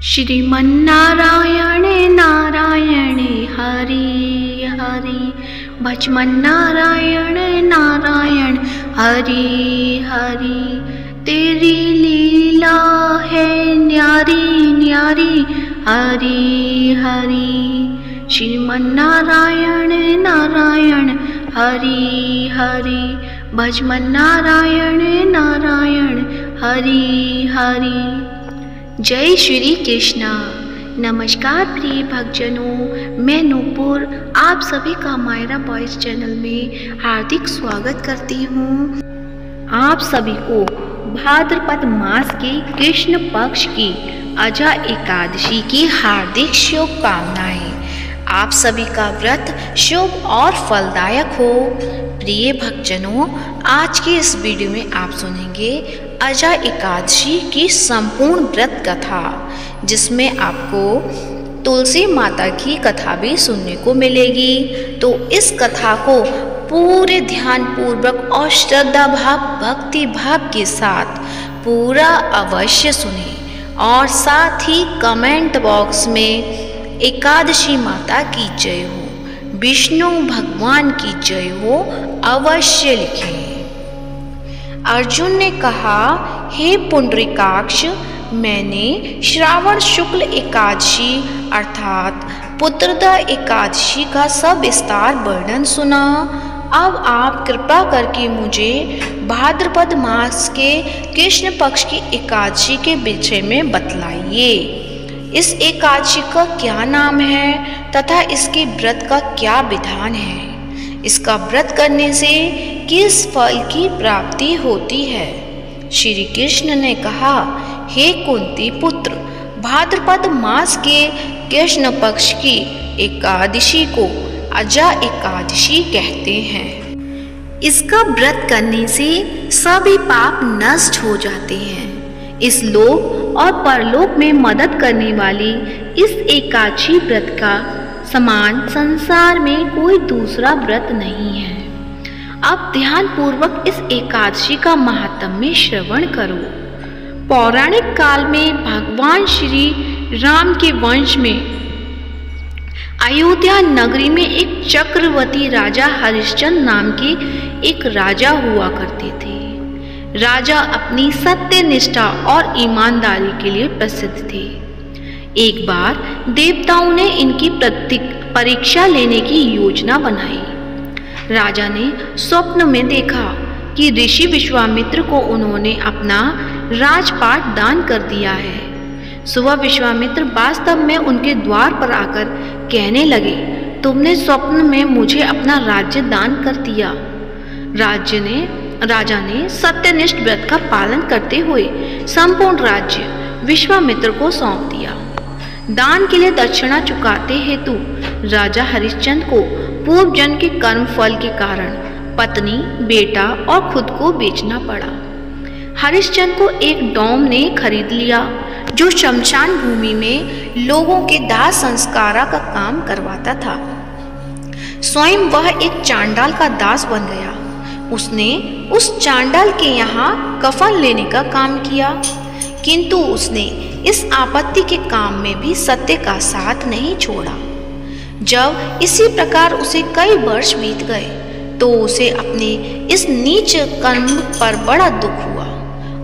श्रीमन्नारायण नारायण हरि हरि, भजमन्नारायण नारायण हरि हरि। तेरी लीला है न्यारी न्यारी हरि हरि। श्रीमन्नारायण नारायण हरि हरि, भजमन्नारायण नारायण हरि हरि। जय श्री कृष्णा। नमस्कार प्रिय भक्तजनों, मैं नूपुर आप सभी का मायरा बॉयज चैनल में हार्दिक स्वागत करती हूँ। आप सभी को भाद्रपद मास के कृष्ण पक्ष की अजा एकादशी की हार्दिक शुभकामनाएं। आप सभी का व्रत शुभ और फलदायक हो। प्रिय भक्तजनों, आज के इस वीडियो में आप सुनेंगे अजा एकादशी की संपूर्ण व्रत कथा, जिसमें आपको तुलसी माता की कथा भी सुनने को मिलेगी। तो इस कथा को पूरे ध्यान पूर्वक और श्रद्धा भाव भक्ति भाव के साथ पूरा अवश्य सुने और साथ ही कमेंट बॉक्स में एकादशी माता की जय हो, विष्णु भगवान की जय हो अवश्य लिखें। अर्जुन ने कहा, हे पुंडरीकाक्ष, मैंने श्रावण शुक्ल एकादशी अर्थात पुत्रदा एकादशी का सविस्तार वर्णन सुना। अब आप कृपा करके मुझे भाद्रपद मास के कृष्ण पक्ष की एकादशी के विषय में बतलाइए। इस एकादशी का क्या नाम है तथा इसके व्रत का क्या विधान है? इसका व्रत करने से किस फल की प्राप्ति होती है? श्री कृष्ण ने कहा, हे कुंती पुत्र, भाद्रपद मास के कृष्ण पक्ष की एकादशी को अजा एकादशी कहते हैं। इसका व्रत करने से सभी पाप नष्ट हो जाते हैं। इस लोक और परलोक में मदद करने वाली इस एकादशी व्रत का समान संसार में कोई दूसरा व्रत नहीं है। अब ध्यान पूर्वक इस एकादशी का महात्म्य श्रवण करो। पौराणिक काल में भगवान श्री राम के वंश में अयोध्या नगरी में एक चक्रवर्ती राजा हरिश्चंद्र नाम के एक राजा हुआ करते थे। राजा अपनी सत्य निष्ठा और ईमानदारी के लिए प्रसिद्ध थे। एक बार देवताओं ने इनकी परीक्षा लेने की योजना बनाई। राजा ने स्वप्न में देखा कि ऋषि विश्वामित्र को उन्होंने अपना राजपाट दान कर दिया है। सुबह विश्वामित्र वास्तव में उनके द्वार पर आकर कहने लगे, तुमने स्वप्न में मुझे अपना राज्य दान कर दिया। राजा ने सत्यनिष्ठ व्रत का पालन करते हुए संपूर्ण राज्य विश्वामित्र को सौंप दिया। दान के लिए दक्षिणा चुकाते हेतु राजा हरिश्चंद्र को पूर्व जन्म के कर्म फल के कारण पत्नी, बेटा और खुद को बेचना पड़ा। हरिश्चंद्र को एक डोम ने खरीद लिया जो शमशान भूमि में लोगों के दाह संस्कारा का काम करवाता था। स्वयं वह एक चांडाल का दास बन गया। उसने उस चांडाल के यहाँ कफन लेने का काम किया, किंतु उसने इस आपत्ति के काम में भी सत्य का साथ नहीं छोड़ा। जब इसी प्रकार उसे कई वर्ष बीत गए तो उसे अपने इस नीच कर्म पर बड़ा दुख हुआ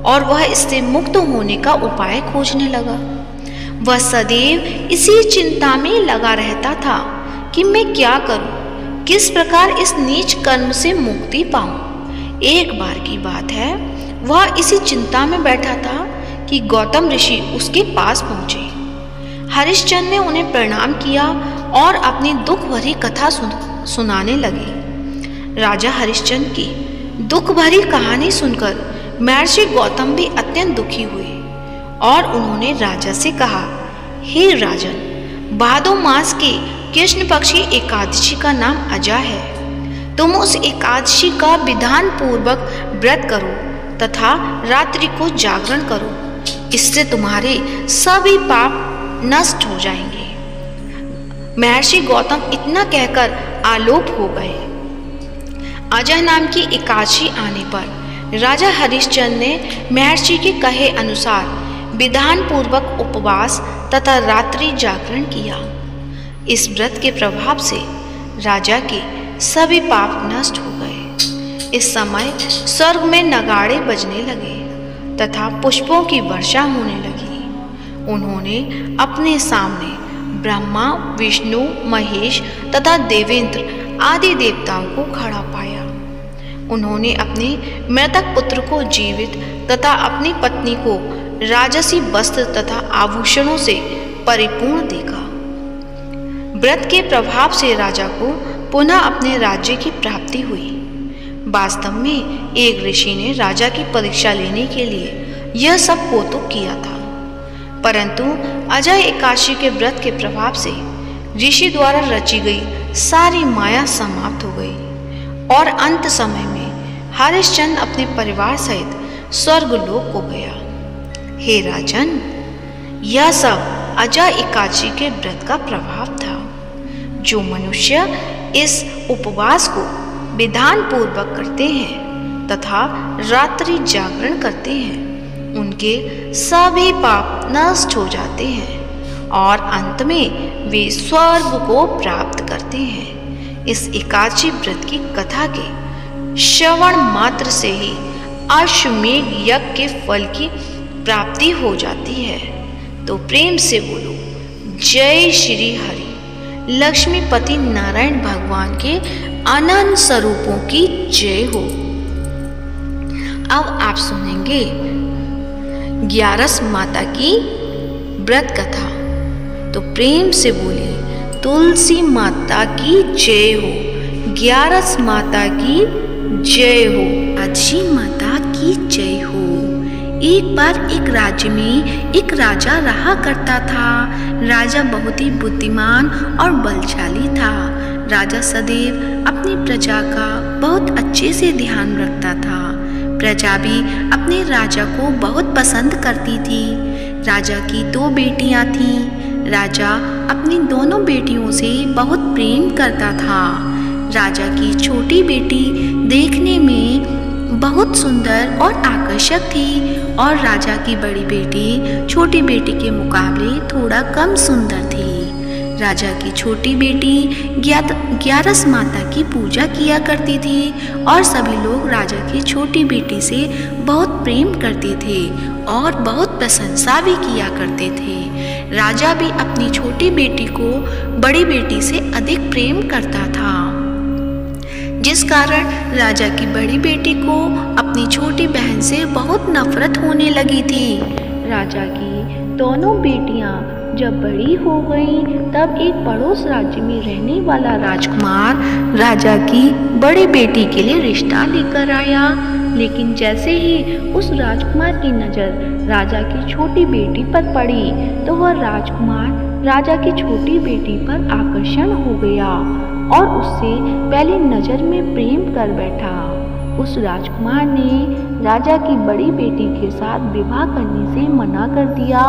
और वह इससे मुक्त होने का उपाय खोजने लगा। वह सदैव इसी चिंता में लगा रहता था कि मैं क्या करूं, किस प्रकार इस नीच कर्म से मुक्ति पाऊं। एक बार की बात है, वह इसी चिंता में बैठा था कि गौतम ऋषि उसके पास पहुंचे। हरिश्चंद्र ने उन्हें प्रणाम किया और अपनी दुख भरी कथा सुनाने लगे। राजा हरिश्चंद्र की दुख भरी कहानी सुनकर महर्षि गौतम भी अत्यंत दुखी हुए और उन्होंने राजा से कहा, हे राजन, भादो मास के कृष्ण पक्ष की एकादशी का नाम अजा है। तुम उस एकादशी का विधान पूर्वक व्रत करो तथा रात्रि को जागरण करो। इससे तुम्हारे सभी पाप नष्ट हो जाएंगे। महर्षि गौतम इतना कहकर आलोप हो गए। अजा नाम की एकादशी आने पर राजा हरिश्चंद्र ने महर्षि के कहे अनुसार विधान पूर्वक उपवास तथा रात्रि जागरण किया। इस व्रत के प्रभाव से राजा के सभी पाप नष्ट हो गए। इस समय स्वर्ग में नगाड़े बजने लगे तथा पुष्पों की वर्षा होने लगी। उन्होंने अपने सामने ब्रह्मा, विष्णु, महेश तथा देवेंद्र आदि देवताओं को खड़ा पाया। उन्होंने अपने मृतक पुत्र को जीवित तथा अपनी पत्नी को राजसी वस्त्र तथा आभूषणों से परिपूर्ण देखा। व्रत के प्रभाव से राजा को पुनः अपने राज्य की प्राप्ति हुई। वास्तव में एक ऋषि ने राजा की परीक्षा लेने के लिए यह सब कौतुक किया था, परंतु अजय एकादशी के व्रत के प्रभाव से ऋषि द्वारा रची गई सारी माया समाप्त हो गई और अंत समय में हरिश्चंद्र अपने परिवार सहित स्वर्गलोक को गया। हे राजन, यह सब अजय एकादशी के व्रत का प्रभाव था। जो मनुष्य इस उपवास को विधान पूर्वक करते हैं तथा रात्रि जागरण करते हैं, उनके सभी पाप नष्ट हो जाते हैं और अंत में वे स्वर्ग को प्राप्त करते हैं। इस एकादशी व्रत की कथा के श्रवण मात्र से ही अश्वमेध यज्ञ के फल की प्राप्ति हो जाती है। तो प्रेम से बोलो जय श्री हरि। लक्ष्मीपति नारायण भगवान के अनंत स्वरूपों की जय हो। अब आप सुनेंगे ग्यारस माता की व्रत कथा। तो प्रेम से बोलिए तुलसी माता की जय हो, ग्यारस माता की जय हो, अक्षी माता की जय हो। एक बार एक राज्य में एक राजा रहा करता था। राजा बहुत ही बुद्धिमान और बलशाली था। राजा सदैव अपनी प्रजा का बहुत अच्छे से ध्यान रखता था। प्रजा भी अपने राजा को बहुत पसंद करती थी। राजा की 2 बेटियां थीं। राजा अपनी दोनों बेटियों से बहुत प्रेम करता था। राजा की छोटी बेटी देखने में बहुत सुंदर और आकर्षक थी और राजा की बड़ी बेटी छोटी बेटी के मुकाबले थोड़ा कम सुंदर थी। राजा की छोटी बेटी ग्यारस माता की पूजा किया करती थी और सभी लोग राजा की छोटी बेटी से बहुत प्रेम करते थे और बहुत प्रशंसा भी किया करते थे। राजा भी अपनी छोटी बेटी को बड़ी बेटी से अधिक प्रेम करता था, जिस कारण राजा की बड़ी बेटी को अपनी छोटी बहन से बहुत नफरत होने लगी थी। राजा की दोनों बेटियां जब बड़ी हो गईं, तब एक पड़ोस राज्य में रहने वाला राजकुमार राजा की बड़ी बेटी के लिए रिश्ता लेकर आया। लेकिन जैसे ही उस राजकुमार की नज़र राजा की छोटी बेटी पर पड़ी, तो वह राजकुमार राजा की छोटी बेटी पर आकर्षण हो गया और उससे पहली नज़र में प्रेम कर बैठा। उस राजकुमार ने राजा की बड़ी बेटी के साथ विवाह करने से मना कर दिया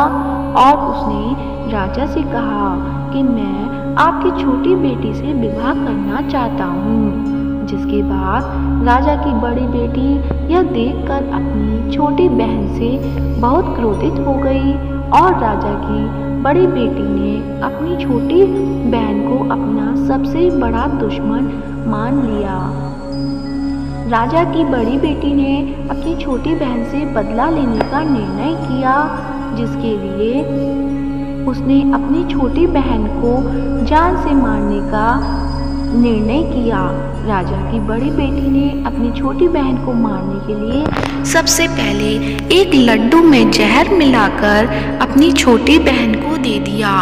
और उसने राजा से कहा कि मैं आपकी छोटी बेटी से विवाह करना चाहता हूँ। जिसके बाद राजा की बड़ी बेटी यह देखकर अपनी छोटी बहन से बहुत क्रोधित हो गई और राजा की बड़ी बेटी ने अपनी छोटी बहन को अपना सबसे बड़ा दुश्मन मान लिया। राजा की बड़ी बेटी ने अपनी छोटी बहन से बदला लेने का निर्णय किया, जिसके लिए उसने अपनी छोटी बहन को जान से मारने का निर्णय किया। राजा की बड़ी बेटी ने अपनी छोटी बहन को मारने के लिए सबसे पहले एक लड्डू में जहर मिलाकर अपनी छोटी बहन को दे दिया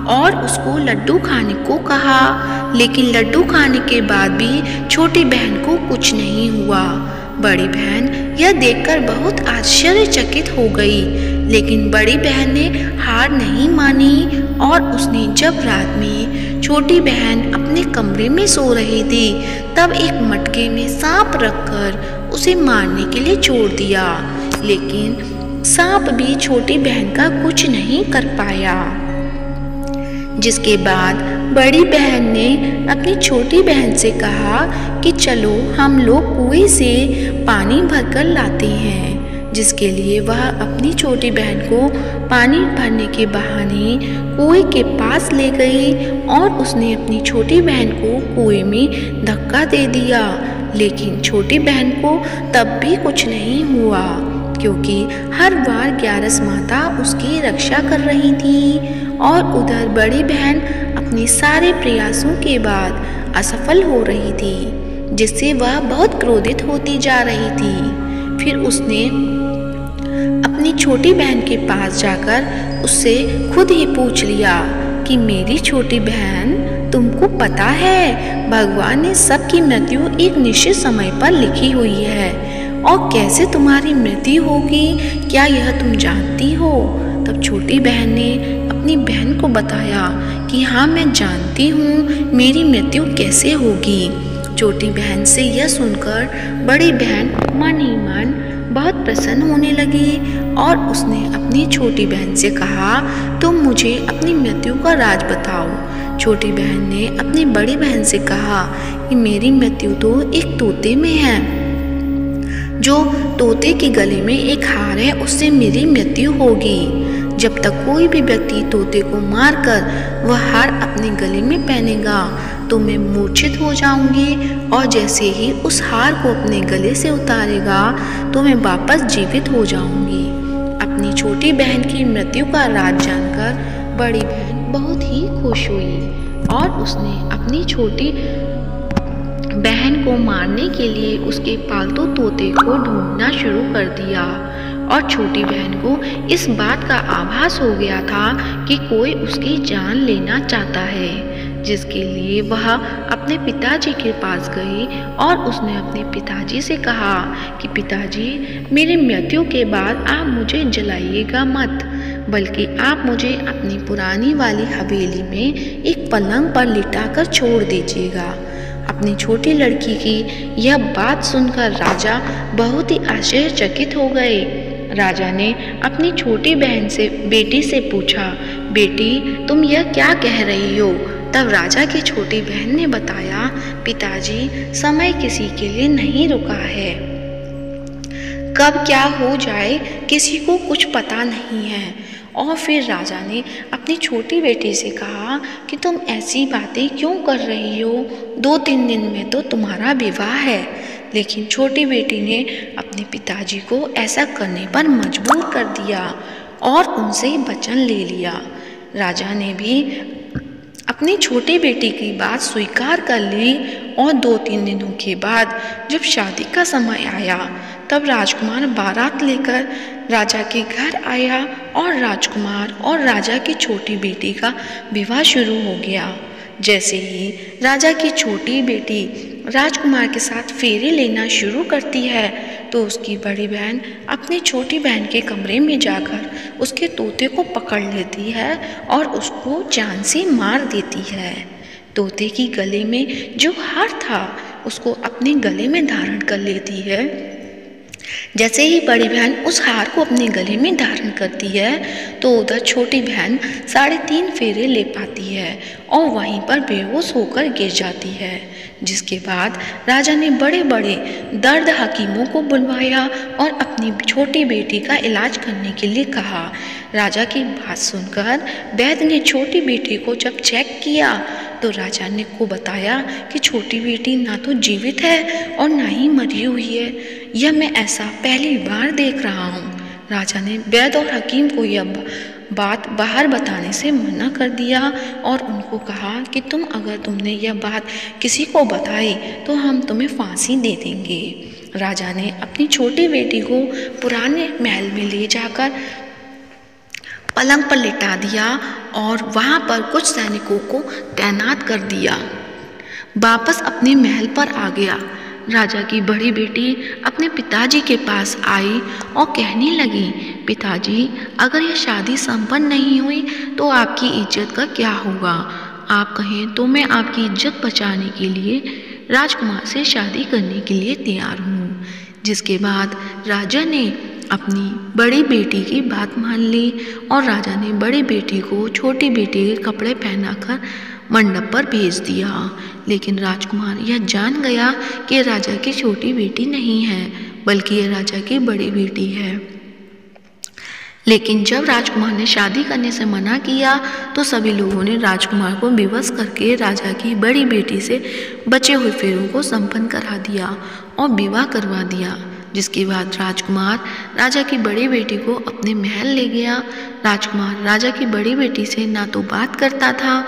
और उसको लड्डू खाने को कहा। लेकिन लड्डू खाने के बाद भी छोटी बहन को कुछ नहीं हुआ। बड़ी बहन यह देखकर बहुत आश्चर्यचकित हो गई, लेकिन बड़ी बहन ने हार नहीं मानी और उसने जब रात में छोटी बहन अपने कमरे में सो रही थी, तब एक मटके में सांप रखकर उसे मारने के लिए छोड़ दिया। लेकिन सांप भी छोटी बहन का कुछ नहीं कर पाया। जिसके बाद बड़ी बहन ने अपनी छोटी बहन से कहा कि चलो हम लोग कुएं से पानी भरकर लाते हैं। जिसके लिए वह अपनी छोटी बहन को पानी भरने के बहाने कुएं के पास ले गई और उसने अपनी छोटी बहन को कुएं में धक्का दे दिया। लेकिन छोटी बहन को तब भी कुछ नहीं हुआ, क्योंकि हर बार ग्यारस माता उसकी रक्षा कर रही थी और उधर बड़ी बहन अपने सारे प्रयासों के बाद असफल हो रही थी, जिससे वह बहुत क्रोधित होती जा रही थी। फिर उसने अपनी छोटी बहन के पास जाकर उससे खुद ही पूछ लिया कि मेरी छोटी बहन, तुमको पता है भगवान ने सबकी मृत्यु एक निश्चित समय पर लिखी हुई है, और कैसे तुम्हारी मृत्यु होगी क्या यह तुम जानती हो? तब छोटी बहन ने अपनी बहन को बताया कि हाँ, मैं जानती हूँ मेरी मृत्यु कैसे होगी। छोटी बहन से यह सुनकर बड़ी बहन मन ही मन बहुत प्रसन्न होने लगी और उसने अपनी छोटी बहन से कहा, तुम मुझे अपनी मृत्यु का राज बताओ। छोटी बहन ने अपनी बड़ी बहन से कहा कि मेरी मृत्यु तो एक तोते में है, जो तोते के गले में एक हार है, उससे मेरी मृत्यु होगी। जब तक कोई भी व्यक्ति तोते को मारकर वह हार अपने गले में पहनेगा तो मैं मूर्छित हो जाऊंगी, और जैसे ही उस हार को अपने गले से उतारेगा तो मैं वापस जीवित हो जाऊंगी। अपनी छोटी बहन की मृत्यु का राज जानकर बड़ी बहन बहुत ही खुश हुई और उसने अपनी छोटी बहन को मारने के लिए उसके पालतू तोते को ढूंढना शुरू कर दिया। और छोटी बहन को इस बात का आभास हो गया था कि कोई उसकी जान लेना चाहता है, जिसके लिए वह अपने पिताजी के पास गई और उसने अपने पिताजी से कहा कि पिताजी, मेरी मृत्यु के बाद आप मुझे जलाइएगा मत, बल्कि आप मुझे अपनी पुरानी वाली हवेली में एक पलंग पर लिटाकर छोड़ दीजिएगा। अपनी छोटी लड़की की यह बात सुनकर राजा बहुत ही आश्चर्यचकित हो गए। राजा ने अपनी छोटी बहन से बेटी से पूछा, बेटी, तुम यह क्या कह रही हो? तब राजा की छोटी बहन ने बताया, पिताजी, समय किसी के लिए नहीं रुका है, कब क्या हो जाए किसी को कुछ पता नहीं है। और फिर राजा ने अपनी छोटी बेटी से कहा कि तुम ऐसी बातें क्यों कर रही हो? 2-3 दिन में तो तुम्हारा विवाह है। लेकिन छोटी बेटी ने अपने पिताजी को ऐसा करने पर मजबूर कर दिया और उनसे वचन ले लिया। राजा ने भी अपनी छोटी बेटी की बात स्वीकार कर ली और 2-3 दिनों के बाद जब शादी का समय आया तब राजकुमार बारात लेकर राजा के घर आया और राजकुमार और राजा की छोटी बेटी का विवाह शुरू हो गया। जैसे ही राजा की छोटी बेटी राजकुमार के साथ फेरे लेना शुरू करती है तो उसकी बड़ी बहन अपनी छोटी बहन के कमरे में जाकर उसके तोते को पकड़ लेती है और उसको जान से मार देती है। तोते की गले में जो हार था उसको अपने गले में धारण कर लेती है। जैसे ही बड़ी बहन उस हार को अपने गले में धारण करती है तो उधर छोटी बहन 3.5 फेरे ले पाती है और वहीं पर बेहोश होकर गिर जाती है। जिसके बाद राजा ने बड़े बड़े दर्द हकीमों को बुलवाया और अपनी छोटी बेटी का इलाज करने के लिए कहा। राजा की बात सुनकर वैद्य ने छोटी बेटी को जब चेक किया तो राजा ने को बताया कि छोटी बेटी ना तो जीवित है और ना ही मरी हुई है। यह मैं ऐसा पहली बार देख रहा हूँ। राजा ने वैद्य और हकीम को यह बात बाहर बताने से मना कर दिया और उनको कहा कि तुमने यह बात किसी को बताई तो हम तुम्हें फांसी दे देंगे। राजा ने अपनी छोटी बेटी को पुराने महल में ले जाकर पलंग पर लिटा दिया और वहाँ पर कुछ सैनिकों को तैनात कर दिया। वापस अपने महल पर आ गया। राजा की बड़ी बेटी अपने पिताजी के पास आई और कहने लगी, पिताजी, अगर यह शादी संपन्न नहीं हुई तो आपकी इज्जत का क्या होगा? आप कहें तो मैं आपकी इज्जत बचाने के लिए राजकुमार से शादी करने के लिए तैयार हूँ। जिसके बाद राजा ने अपनी बड़ी बेटी की बात मान ली और राजा ने बड़ी बेटी को छोटी बेटी के कपड़े पहनाकर मंडप पर भेज दिया। लेकिन राजकुमार यह जान गया कि राजा की छोटी बेटी नहीं है। बल्कि ये राजा की बड़ी बेटी है। लेकिन जब राजकुमार ने शादी करने से मना किया तो सभी लोगों ने राजकुमार को विवश करके राजा की बड़ी बेटी से बचे हुए फेरों को संपन्न करा दिया और विवाह करवा दिया। जिसके बाद राजकुमार राजा की बड़ी बेटी को अपने महल ले गया। राजकुमार राजा की बड़ी बेटी से ना तो बात करता था,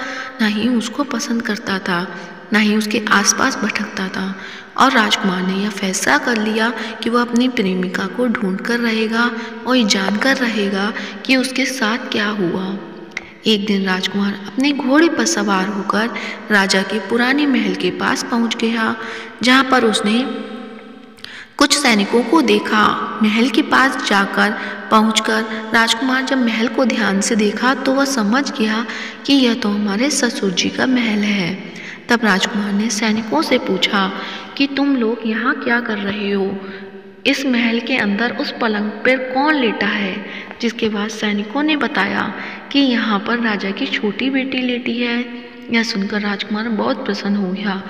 ना ही उसको पसंद करता था, ना ही उसके आसपास भटकता था। और राजकुमार ने यह फैसला कर लिया कि वह अपनी प्रेमिका को ढूंढ कर रहेगा और ये जानकर रहेगा कि उसके साथ क्या हुआ। एक दिन राजकुमार अपने घोड़े पर सवार होकर राजा के पुराने महल के पास पहुंच गया, जहां पर उसने कुछ सैनिकों को देखा। महल के पास जाकर पहुंचकर राजकुमार जब महल को ध्यान से देखा तो वह समझ गया कि यह तो हमारे ससुर जी का महल है। तब राजकुमार ने सैनिकों से पूछा कि तुम लोग यहाँ क्या कर रहे हो? इस महल के अंदर उस पलंग पर कौन लेटा है? जिसके बाद सैनिकों ने बताया कि यहाँ पर राजा की छोटी बेटी लेटी है। यह सुनकर राजकुमार बहुत प्रसन्न हो गया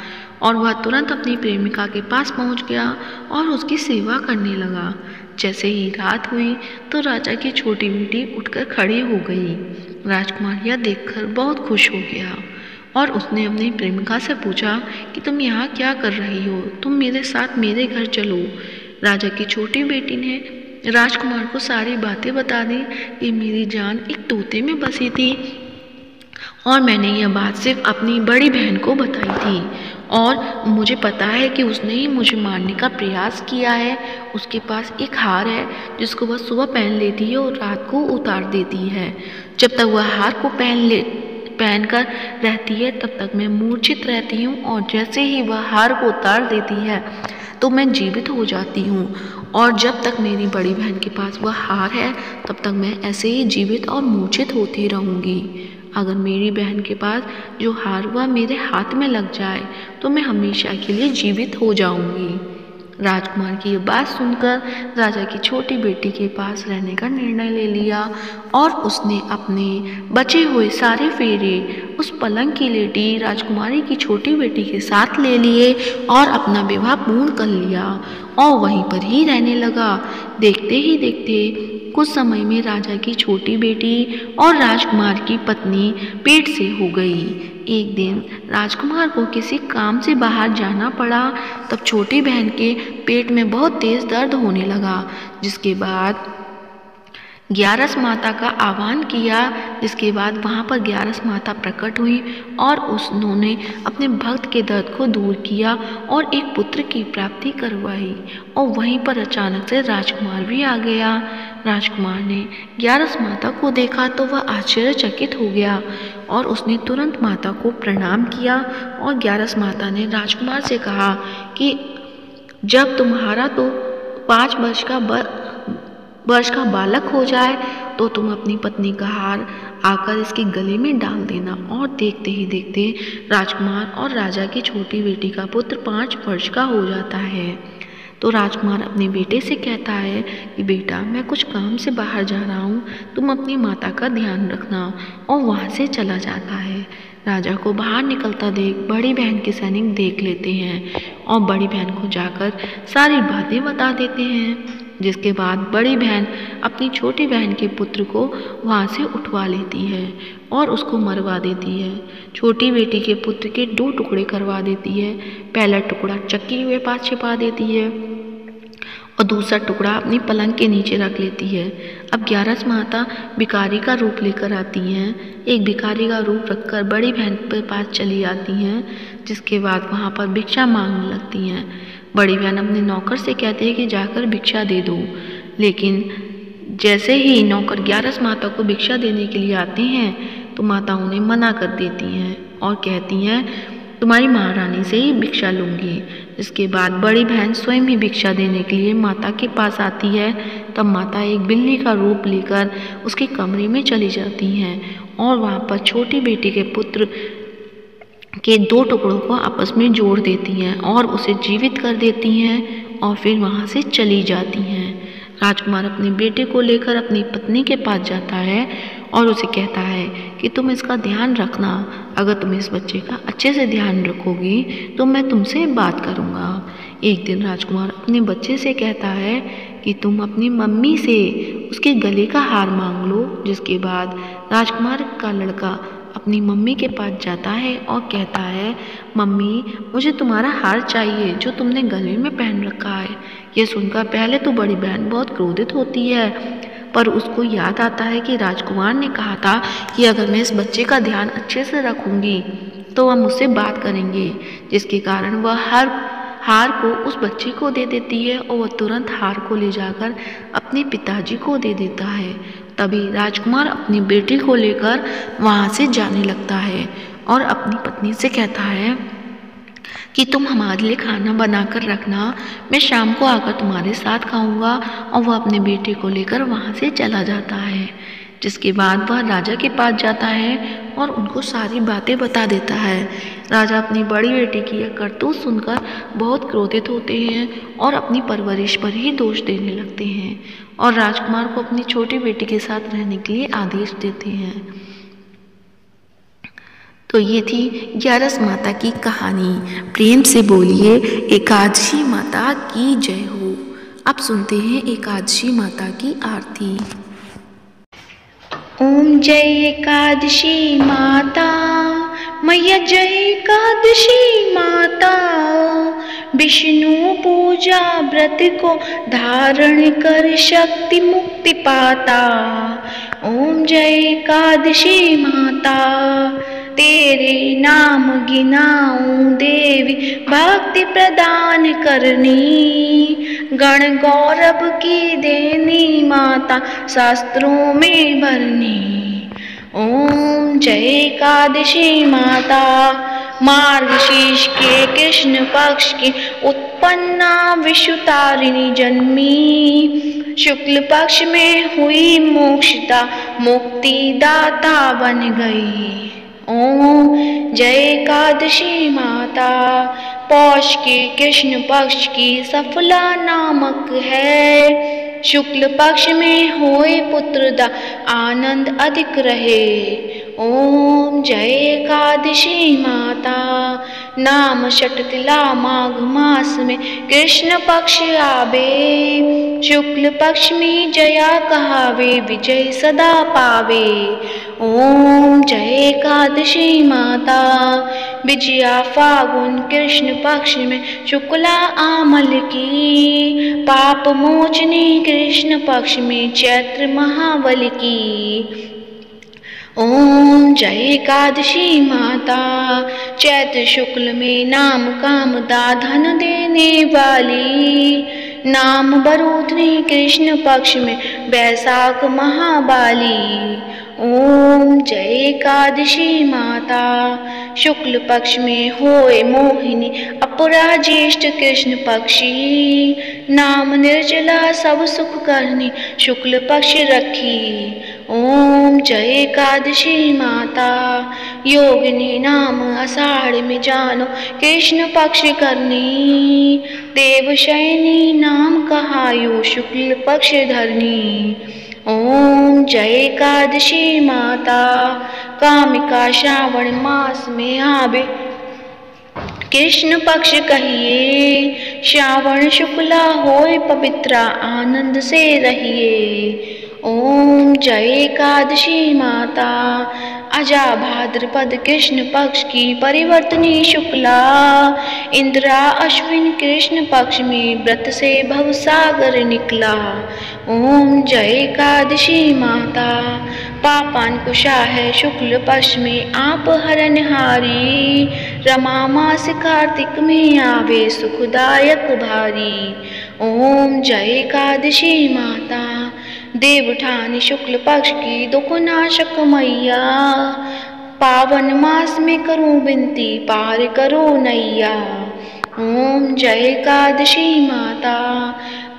और वह तुरंत अपनी प्रेमिका के पास पहुँच गया और उसकी सेवा करने लगा। जैसे ही रात हुई तो राजा की छोटी बेटी उठकर खड़ी हो गई। राजकुमार यह देखकर बहुत खुश हो गया और उसने अपनी प्रेमिका से पूछा कि तुम यहाँ क्या कर रही हो? तुम मेरे साथ मेरे घर चलो। राजा की छोटी बेटी ने राजकुमार को सारी बातें बता दी कि मेरी जान एक तोते में बसी थी और मैंने यह बात सिर्फ अपनी बड़ी बहन को बताई थी और मुझे पता है कि उसने ही मुझे मारने का प्रयास किया है। उसके पास एक हार है जिसको वह सुबह पहन लेती है और रात को उतार देती है। जब तक वह हार को पहनकर रहती है तब तक मैं मूर्छित रहती हूँ और जैसे ही वह हार को उतार देती है तो मैं जीवित हो जाती हूँ और जब तक मेरी बड़ी बहन के पास वह हार है तब तक मैं ऐसे ही जीवित और मूर्छित होती रहूँगी। अगर मेरी बहन के पास जो हार वह मेरे हाथ में लग जाए तो मैं हमेशा के लिए जीवित हो जाऊँगी। राजकुमार की ये बात सुनकर राजा की छोटी बेटी के पास रहने का निर्णय ले लिया और उसने अपने बचे हुए सारे फेरे उस पलंग की लेटी राजकुमारी की छोटी बेटी के साथ ले लिए और अपना विवाह पूर्ण कर लिया और वहीं पर ही रहने लगा। देखते ही देखते कुछ समय में राजा की छोटी बेटी और राजकुमार की पत्नी पेट से हो गई। एक दिन राजकुमार को किसी काम से बाहर जाना पड़ा। तब छोटी बहन के पेट में बहुत तेज दर्द होने लगा। जिसके बाद ग्यारस माता का आह्वान किया। जिसके बाद वहाँ पर ग्यारस माता प्रकट हुई और उन्होंने अपने भक्त के दर्द को दूर किया और एक पुत्र की प्राप्ति करवाई। और वहीं पर अचानक से राजकुमार भी आ गया। राजकुमार ने ग्यारस माता को देखा तो वह आश्चर्यचकित हो गया और उसने तुरंत माता को प्रणाम किया और ग्यारस माता ने राजकुमार से कहा कि जब तुम्हारा तो 5 वर्ष का बालक हो जाए तो तुम अपनी पत्नी का हार आकर इसके गले में डाल देना। और देखते ही देखते राजकुमार और राजा की छोटी बेटी का पुत्र 5 वर्ष का हो जाता है। तो राजकुमार अपने बेटे से कहता है कि बेटा मैं कुछ काम से बाहर जा रहा हूँ, तुम अपनी माता का ध्यान रखना। और वहाँ से चला जाता है। राजा को बाहर निकलता देख बड़ी बहन के सैनिक देख लेते हैं और बड़ी बहन को जाकर सारी बातें बता देते हैं। जिसके बाद बड़ी बहन अपनी छोटी बहन के पुत्र को वहाँ से उठवा लेती है और उसको मरवा देती है। छोटी बेटी के पुत्र के 2 टुकड़े करवा देती है। पहला टुकड़ा चक्की के पास छिपा देती है और दूसरा टुकड़ा अपनी पलंग के नीचे रख लेती है। अब ग्यारस माता भिखारी का रूप लेकर आती हैं। एक भिखारी का रूप रखकर बड़ी बहन के पास चली आती हैं। जिसके बाद वहाँ पर भिक्षा मांगने लगती हैं। बड़ी बहन अपने नौकर से कहती है कि जाकर भिक्षा दे दो। लेकिन जैसे ही नौकर ग्यारस माता को भिक्षा देने के लिए आते हैं तो माता उन्हें मना कर देती हैं और कहती हैं तुम्हारी महारानी से ही भिक्षा लूँगी। इसके बाद बड़ी बहन स्वयं ही भिक्षा देने के लिए माता के पास आती है। तब माता एक बिल्ली का रूप लेकर उसके कमरे में चली जाती हैं और वहाँ पर छोटी बेटी के पुत्र के 2 टुकड़ों को आपस में जोड़ देती हैं और उसे जीवित कर देती हैं और फिर वहाँ से चली जाती हैं। राजकुमार अपने बेटे को लेकर अपनी पत्नी के पास जाता है और उसे कहता है कि तुम इसका ध्यान रखना। अगर तुम इस बच्चे का अच्छे से ध्यान रखोगी तो मैं तुमसे बात करूँगा। एक दिन राजकुमार अपने बच्चे से कहता है कि तुम अपनी मम्मी से उसके गले का हार मांग लो। जिसके बाद राजकुमार का लड़का अपनी मम्मी के पास जाता है और कहता है, मम्मी मुझे तुम्हारा हार चाहिए जो तुमने गले में पहन रखा है। ये सुनकर पहले तो बड़ी बहन बहुत क्रोधित होती है, पर उसको याद आता है कि राजकुमार ने कहा था कि अगर मैं इस बच्चे का ध्यान अच्छे से रखूंगी तो वह मुझसे बात करेंगे, जिसके कारण वह हार को उस बच्चे को दे देती है और वह तुरंत हार को ले जाकर अपने पिताजी को दे देता है। तभी राजकुमार अपनी बेटी को लेकर वहाँ से जाने लगता है और अपनी पत्नी से कहता है कि तुम हमारे लिए खाना बनाकर रखना, मैं शाम को आकर तुम्हारे साथ खाऊंगा। और वह अपने बेटे को लेकर वहाँ से चला जाता है। जिसके बाद वह राजा के पास जाता है और उनको सारी बातें बता देता है। राजा अपनी बड़ी बेटी की यह करतूत सुनकर बहुत क्रोधित होते हैं और अपनी परवरिश पर ही दोष देने लगते हैं और राजकुमार को अपनी छोटी बेटी के साथ रहने के लिए आदेश देते हैं। तो ये थी 11 माता की कहानी। प्रेम से बोलिए एकादशी माता की जय हो। अब सुनते हैं एकादशी माता की आरती। ओम जय एकादशी माता, मैया जय एकादशी माता। विष्णु पूजा व्रत को धारण कर शक्ति मुक्ति पाता। ओम जय एकादशी माता, तेरे नाम गिनाऊं देवी भक्ति प्रदान करनी। गण गौरव की देनी माता शास्त्रों में भरनी। ओम जय एकादशी माता, मार्गशीर्ष के कृष्ण पक्ष की उत्पन्ना विश्वतारिणी जन्मी। शुक्ल पक्ष में हुई मोक्षदा मुक्ति दाता बन गई। ओम जय एकादशी माता, पौष के कृष्ण पक्ष की सफला नामक है। शुक्ल पक्ष में होए पुत्रदा आनंद अधिक रहे। ओम जय एकादशी माता, नाम षटतिला माघ मास में कृष्ण पक्ष आवे। शुक्ल पक्ष में जया कहावे, विजय सदा पावे। ओम जय एकादशी माता, विजया फागुन कृष्ण पक्ष में शुक्ला आमल की। पाप मोचनी कृष्ण पक्ष में चैत्र महाबल की। ओम जय एकादशी माता, चैत्र शुक्ल में नाम काम दा धन देने वाली। नाम बरूधनी कृष्ण पक्ष में बैसाख महाबाली। ओम जय एकादशी माता, शुक्ल पक्ष में होए मोहिनी अपरा ज्येष्ठ कृष्ण पक्षी। नाम निर्जला सब सुख करनी शुक्ल पक्ष रखी। ओम जय एकादशी माता, योगिनी नाम आषाढ़ में जानो कृष्ण पक्ष करनी। देवशयनी नाम कहायो शुक्ल पक्ष धरनी। ओम जय एकादशी माता, कामिका श्रावण मास में आवे कृष्ण पक्ष कहिए। श्रावण शुक्ला होए पवित्रा आनंद से रहिए। ओम जय एकादशी माता, अजा भाद्रपद कृष्ण पक्ष की परिवर्तनी शुक्ला। इंद्रा अश्विन कृष्ण पक्ष में व्रत से भवसागर निकला। ओम जय एकादशी माता, पापांकुशा है शुक्ल पक्ष में आप हरनहारी। रमा मास कार्तिक में आवे सुखदायक भारी। ओम जय एकादशी माता, देवठानी शुक्ल पक्ष की दुख नाशक मैया। पावन मास में करूं विनती पार करो नैया। ओम जय एकादशी माता,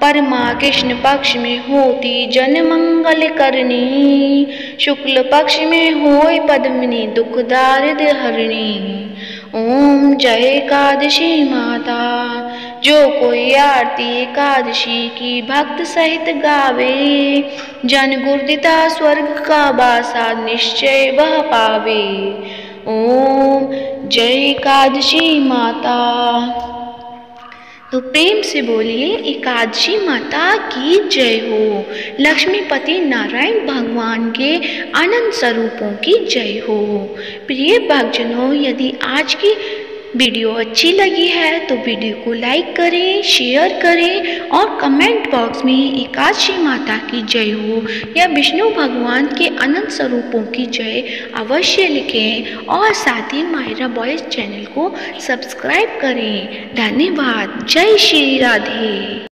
परमा कृष्ण पक्ष में होती जन मंगल करनी। शुक्ल पक्ष में होए पद्मिनी दुख दारिद्र्य हरणी। ओम जय एकादशी माता, जो कोई आरती एकादशी की भक्त सहित गावे। जन गुरुदिता स्वर्ग का बासा निश्चय वह पावे। ओम जय एकादशी माता। तो प्रेम से बोलिए एकादशी माता की जय हो। लक्ष्मीपति नारायण भगवान के अनंत स्वरूपों की जय हो। प्रिय भक्तजनों, यदि आज की वीडियो अच्छी लगी है तो वीडियो को लाइक करें, शेयर करें और कमेंट बॉक्स में एकादशी माता की जय हो या विष्णु भगवान के अनंत स्वरूपों की जय अवश्य लिखें और साथ ही मायरा बॉयज चैनल को सब्सक्राइब करें। धन्यवाद। जय श्री राधे।